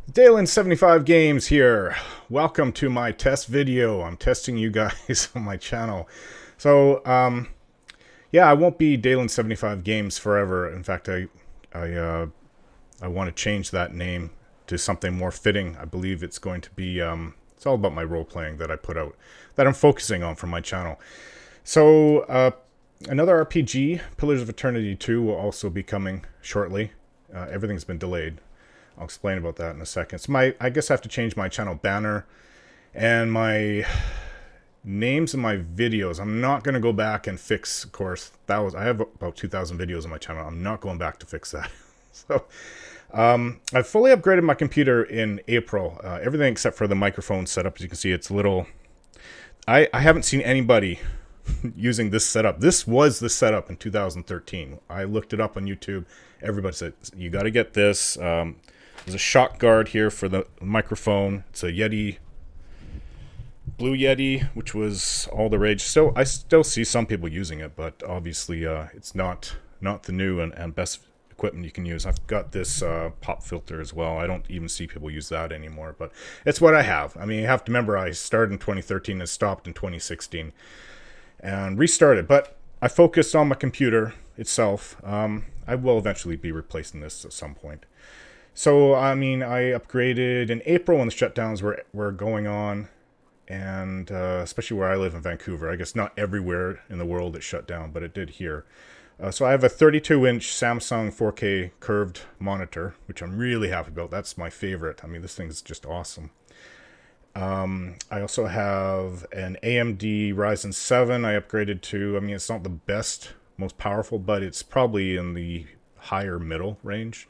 Dalen75 Games here. Welcome to my test video. I'm testing you guys on my channel. Yeah, I won't be Dalen75 Games forever. In fact, I want to change that name to something more fitting. I believe it's going to be, it's all about my role playing that I put out, that I'm focusing on for my channel. Another RPG, Pillars of Eternity 2, will also be coming shortly. Everything's been delayed. I'll explain about that in a second. So I guess I have to change my channel banner and my names in my videos. I'm not going to go back and fix, of course, I have about 2,000 videos on my channel. I'm not going back to fix that. I fully upgraded my computer in April. Everything except for the microphone setup. As you can see, it's a little... I haven't seen anybody using this setup. This was the setup in 2013. I looked it up on YouTube. Everybody said, you got to get this. There's a shock guard here for the microphone. It's a Yeti, Blue Yeti, which was all the rage. So I still see some people using it, but obviously it's not the new and best equipment you can use. I've got this pop filter as well. I don't even see people use that anymore, but it's what I have. I mean, you have to remember I started in 2013 and stopped in 2016 and restarted, but I focused on my computer itself. I will eventually be replacing this at some point. So, I mean, I upgraded in April when the shutdowns were going on, and especially where I live in Vancouver. I guess not everywhere in the world it shut down, but it did here. So I have a 32-inch Samsung 4K curved monitor, which I'm really happy about. That's my favorite. I mean, this thing's just awesome. I also have an AMD Ryzen 7 I upgraded to. I mean, it's not the best, most powerful, but it's probably in the higher middle range.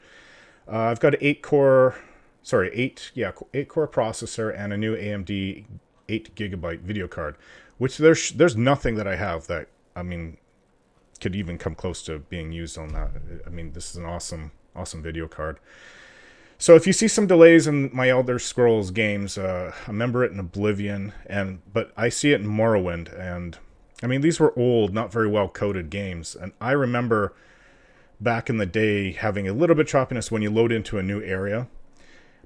I've got an 8-core processor and a new AMD 8 GB video card, which there's nothing that I have that, I mean, could even come close to being used on that. I mean, this is an awesome video card. So if you see some delays in my Elder Scrolls games, I remember it in Oblivion, but I see it in Morrowind, and I mean, these were old, not very well coded games, and I remember back in the day having a little bit of choppiness when you load into a new area.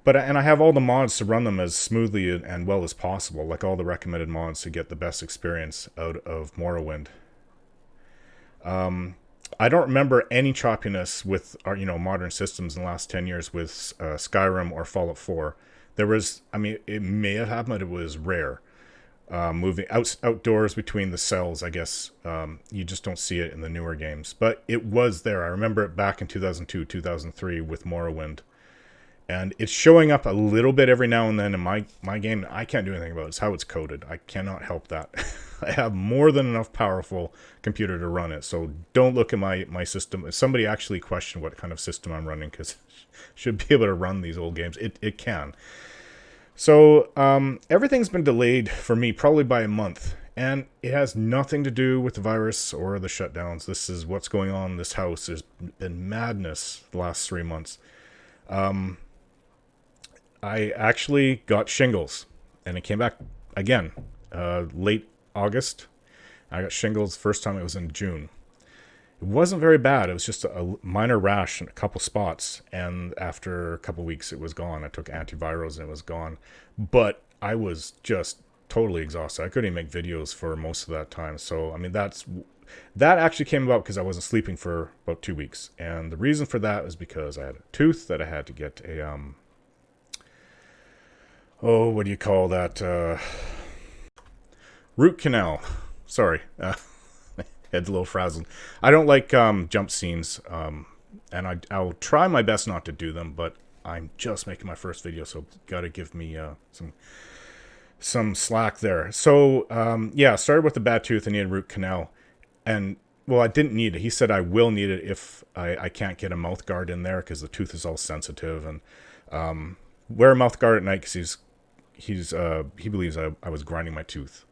And I have all the mods to run them as smoothly and well as possible, like all the recommended mods to get the best experience out of Morrowind. I don't remember any choppiness with our, modern systems in the last 10 years with Skyrim or Fallout 4. There was, I mean, it may have happened, but it was rare. Moving outdoors between the cells, I guess you just don't see it in the newer games, but it was there. I remember it back in 2002 2003 with Morrowind, and it's showing up a little bit every now and then in my game. I can't do anything about it. It's how it's coded. I cannot help that. I have more than enough powerful computer to run it, so don't look at my system. If somebody actually questioned what kind of system I'm running, because it should be able to run these old games. It can. So everything's been delayed for me probably by a month, and it has nothing to do with the virus or the shutdowns. This is what's going on in this house. There's been madness the last 3 months. I actually got shingles, and it came back again late August. I got shingles the first time. It was in June. It wasn't very bad. It was just a minor rash in a couple spots, and after a couple weeks it was gone. I took antivirals and it was gone, but I was just totally exhausted. I couldn't even make videos for most of that time. So I mean, that actually came about because I wasn't sleeping for about 2 weeks, and the reason for that was because I had a tooth that I had to get a what do you call that, root canal. Sorry. Head's a little frazzled. I don't like jump scenes, and I'll try my best not to do them, but I'm just making my first video, so gotta give me some slack there. So yeah, started with a bad tooth and needed a root canal, and well, I didn't need it. He said I will need it if I can't get a mouth guard in there because the tooth is all sensitive, and wear a mouth guard at night because he believes I was grinding my tooth,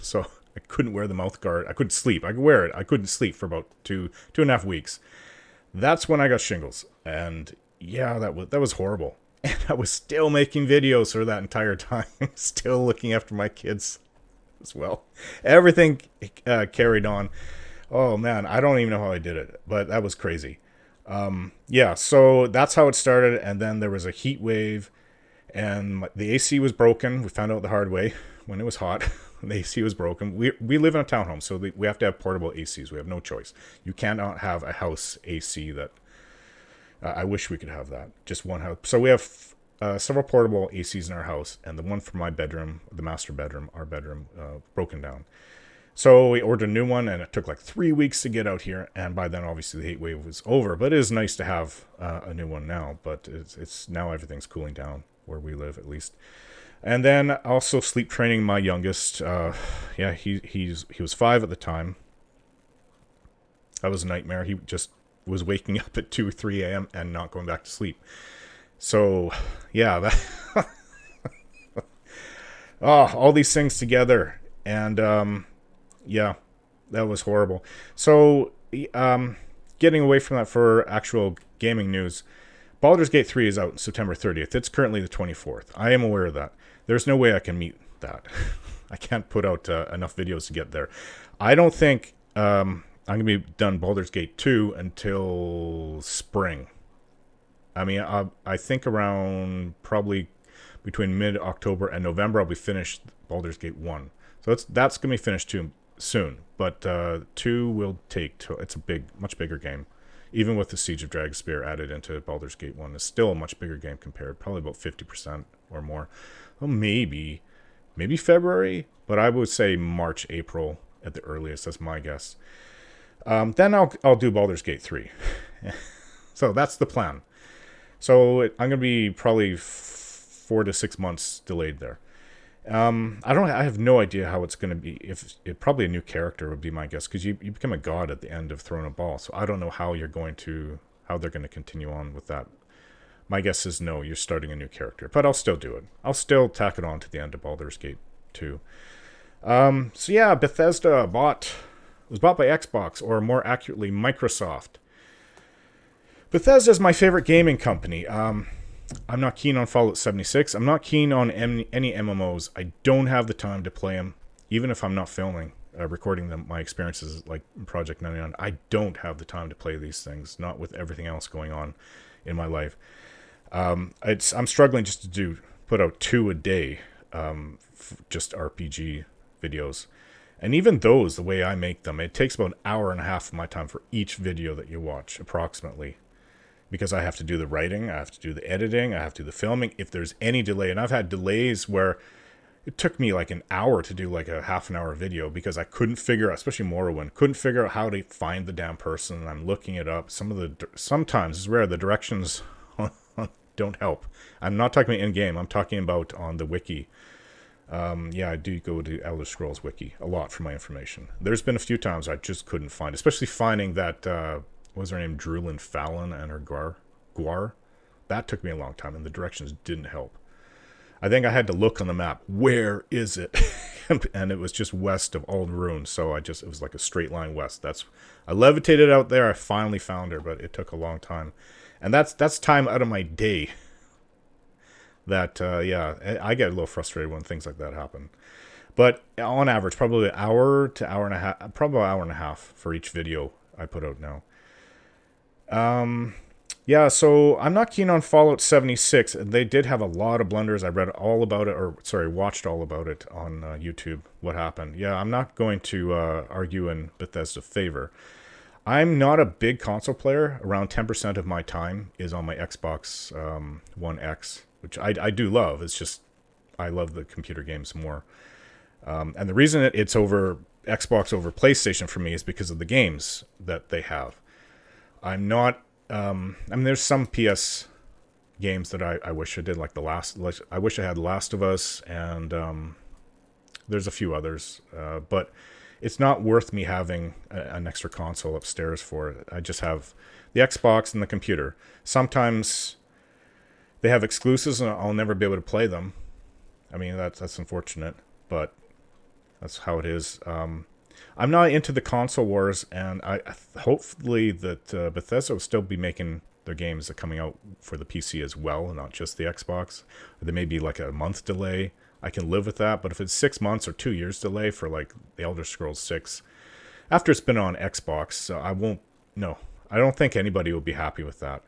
so I couldn't wear the mouth guard. I couldn't sleep. I could wear it. I couldn't sleep for about two and a half weeks. That's when I got shingles. And yeah, that was horrible. And I was still making videos for that entire time. Still looking after my kids as well. Everything carried on. Oh man, I don't even know how I did it, but that was crazy. Yeah, so that's how it started. And then there was a heat wave. and the AC was broken. We found out the hard way when it was hot. The AC was broken. We live in a townhome, so we have to have portable ACs. We have no choice. You cannot have a house AC that. I wish we could have that. Just one house. So we have several portable ACs in our house, and the one for my bedroom, the master bedroom, our bedroom, broken down. So we ordered a new one, and it took like 3 weeks to get out here. And by then, obviously, the heat wave was over. But it is nice to have a new one now. But it's now everything's cooling down where we live, at least. And then also sleep training my youngest. He was 5 at the time. That was a nightmare. He just was waking up at 2 or 3 a.m. and not going back to sleep. So, yeah, that all these things together. And, yeah, that was horrible. So, getting away from that for actual gaming news, Baldur's Gate 3 is out September 30th. It's currently the 24th. I am aware of that. There's no way I can meet that. I can't put out enough videos to get there. I don't think I'm going to be done Baldur's Gate 2 until spring. I mean, I think around probably between mid-October and November, I'll be finished Baldur's Gate 1. So that's going to be finished too soon. But 2 will take, it's a much bigger game. Even with the Siege of Dragonspear added into Baldur's Gate 1, it's still a much bigger game compared, probably about 50% or more. Well, maybe February, but I would say March, April at the earliest. That's my guess. Then I'll do Baldur's Gate 3. So that's the plan. So I'm going to be probably 4 to 6 months delayed there. I have no idea how it's going to be. Probably a new character would be my guess, because you become a god at the end of Throne of Ball. So I don't know how they're going to continue on with that. My guess is no, you're starting a new character, but I'll still do it. I'll still tack it on to the end of Baldur's Gate 2. So yeah, Bethesda was bought by Xbox, or more accurately, Microsoft. Bethesda is my favorite gaming company. I'm not keen on Fallout 76. I'm not keen on any MMOs. I don't have the time to play them, even if I'm not filming, recording them. My experiences like Project 99. I don't have the time to play these things, not with everything else going on in my life. I'm struggling just to put out 2 a day, just RPG videos. And even those, the way I make them, it takes about an hour and a half of my time for each video that you watch, approximately. Because I have to do the writing, I have to do the editing, I have to do the filming. If there's any delay, and I've had delays where it took me like an hour to do like a half an hour video because I couldn't figure out, especially Morrowind, couldn't figure out how to find the damn person. And I'm looking it up. Sometimes it's rare, the directions don't help. I'm not talking about in-game, I'm talking about on the wiki. I do go to Elder Scrolls Wiki a lot for my information. There's been a few times I just couldn't find, especially finding that, what was her name, Drulin Fallon and her Gwar. That took me a long time, and the directions didn't help. I think I had to look on the map, where is it? And it was just west of Ald'ruhn, so it was like a straight line west. I levitated out there, I finally found her, but it took a long time. And that's time out of my day. I get a little frustrated when things like that happen. But on average, probably an hour to hour and a half, probably an hour and a half for each video I put out now. So I'm not keen on Fallout 76. They did have a lot of blunders. I read all about it, watched all about it on YouTube, what happened. Yeah, I'm not going to argue in Bethesda's favor. I'm not a big console player. Around 10% of my time is on my Xbox One X, which I do love. It's just I love the computer games more. And the reason it's over Xbox over PlayStation for me is because of the games that they have. I'm not... there's some PS games that I wish I did, I wish I had Last of Us, and there's a few others. But it's not worth me having an extra console upstairs for it. I just have the Xbox and the computer. Sometimes they have exclusives, and I'll never be able to play them. I mean, that's unfortunate, but that's how it is. I'm not into the console wars, and I hopefully that Bethesda will still be making their games that are coming out for the PC as well, and not just the Xbox. There may be like a month delay. I can live with that, but if it's 6 months or 2 years delay for like the Elder Scrolls 6, after it's been on Xbox, I won't. No, I don't think anybody will be happy with that.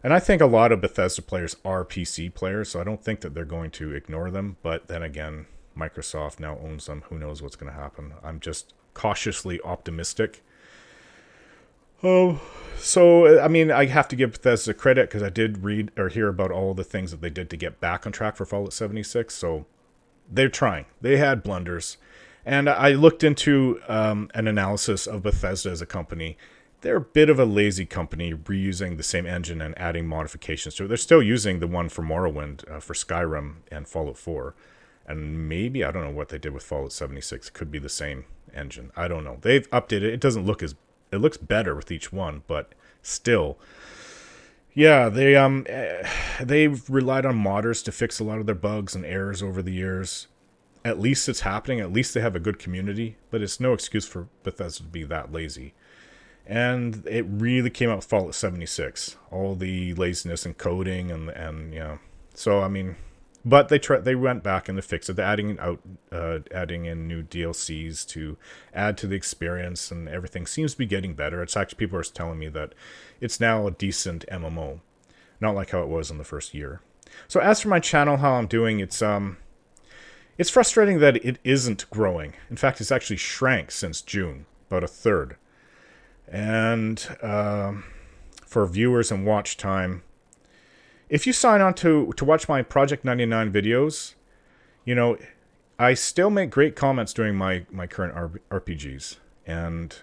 And I think a lot of Bethesda players are PC players, so I don't think that they're going to ignore them. But then again, Microsoft now owns them. Who knows what's going to happen? I'm just cautiously optimistic. Oh, so I mean, I have to give Bethesda credit because I did read or hear about all the things that they did to get back on track for Fallout 76. So they're trying. They had blunders. And I looked into an analysis of Bethesda as a company. They're a bit of a lazy company, reusing the same engine and adding modifications to it. They're still using the one for Morrowind, for Skyrim and Fallout 4. And maybe, I don't know what they did with Fallout 76. It could be the same engine. I don't know. They've updated it. It doesn't look as... It looks better with each one, but still... Yeah, they've relied on modders to fix a lot of their bugs and errors over the years. At least it's happening. At least they have a good community. But it's no excuse for Bethesda to be that lazy. And it really came out with Fallout 76. All the laziness in coding and yeah. So I mean, but they went back and they fixed it. They're adding in new DLCs to add to the experience, and everything seems to be getting better. It's actually, people are telling me that it's now a decent MMO, not like how it was in the first year. So as for my channel, how I'm doing, it's frustrating that it isn't growing. In fact, it's actually shrank since June, about a third. And for viewers and watch time, if you sign on to watch my Project 99 videos, you know, I still make great comments during my current RPGs. And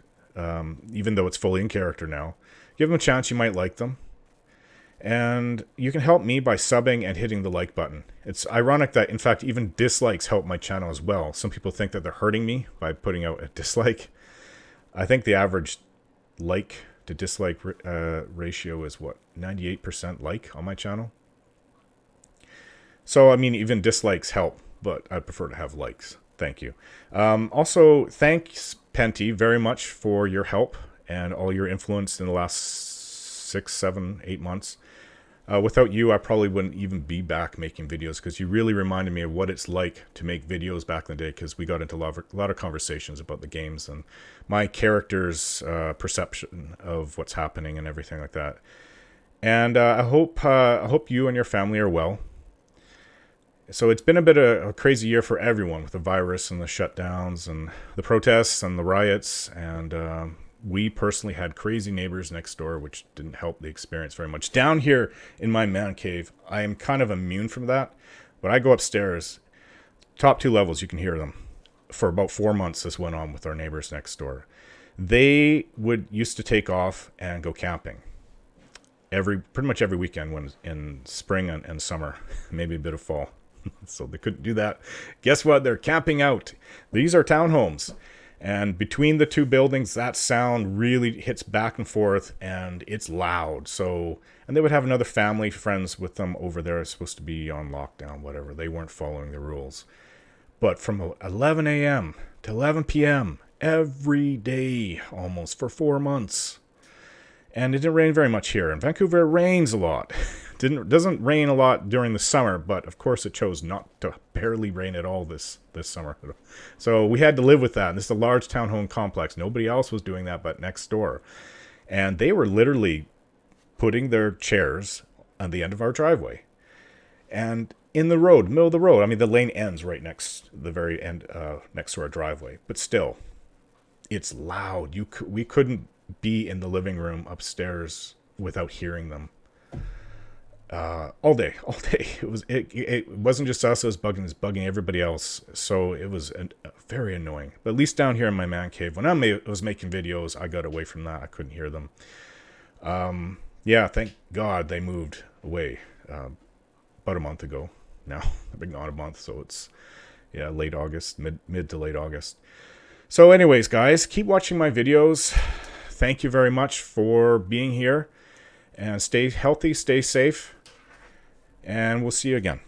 even though it's fully in character now, give them a chance, you might like them. And you can help me by subbing and hitting the like button. It's ironic that, in fact, even dislikes help my channel as well. Some people think that they're hurting me by putting out a dislike. I think the average like to dislike ratio is what, 98% like on my channel. So I mean, even dislikes help, but I prefer to have likes. Thank you. Also, thanks Penty very much for your help and all your influence in the last 6, 7, 8 months. Without you, I probably wouldn't even be back making videos, because you really reminded me of what it's like to make videos back in the day, because we got into a lot of conversations about the games and my character's perception of what's happening and everything like that. And I hope you and your family are well. So it's been a bit of a crazy year for everyone, with the virus and the shutdowns and the protests and the riots, and we personally had crazy neighbors next door, which didn't help the experience very much. Down here in my man cave, I am kind of immune from that. But I go upstairs, top 2 levels, you can hear them. For about 4 months, this went on with our neighbors next door. They used to take off and go camping pretty much every weekend, when in spring and summer, maybe a bit of fall. So they couldn't do that. Guess what? They're camping out. These are townhomes. And between the 2 buildings, that sound really hits back and forth, and it's loud. So, and they would have another family, friends with them over there. It's supposed to be on lockdown, whatever. They weren't following the rules. But from 11 a.m. to 11 p.m., every day, almost, for 4 months. And it didn't rain very much here. In Vancouver, it rains a lot. Doesn't rain a lot during the summer, but of course it chose not to barely rain at all this summer. So we had to live with that. And this is a large townhome complex. Nobody else was doing that but next door. And they were literally putting their chairs on the end of our driveway. And in the road, middle of the road. I mean, the lane ends right next the very end, next to our driveway. But still, it's loud. We couldn't be in the living room upstairs without hearing them. All day. It wasn't just us. It was bugging everybody else. So it was very annoying. But at least down here in my man cave, when I was making videos, I got away from that. I couldn't hear them. Yeah, thank God they moved away about a month ago. Now I've been gone a month, so it's late August, mid to late August. So, anyways, guys, keep watching my videos. Thank you very much for being here. And stay healthy, stay safe, and we'll see you again.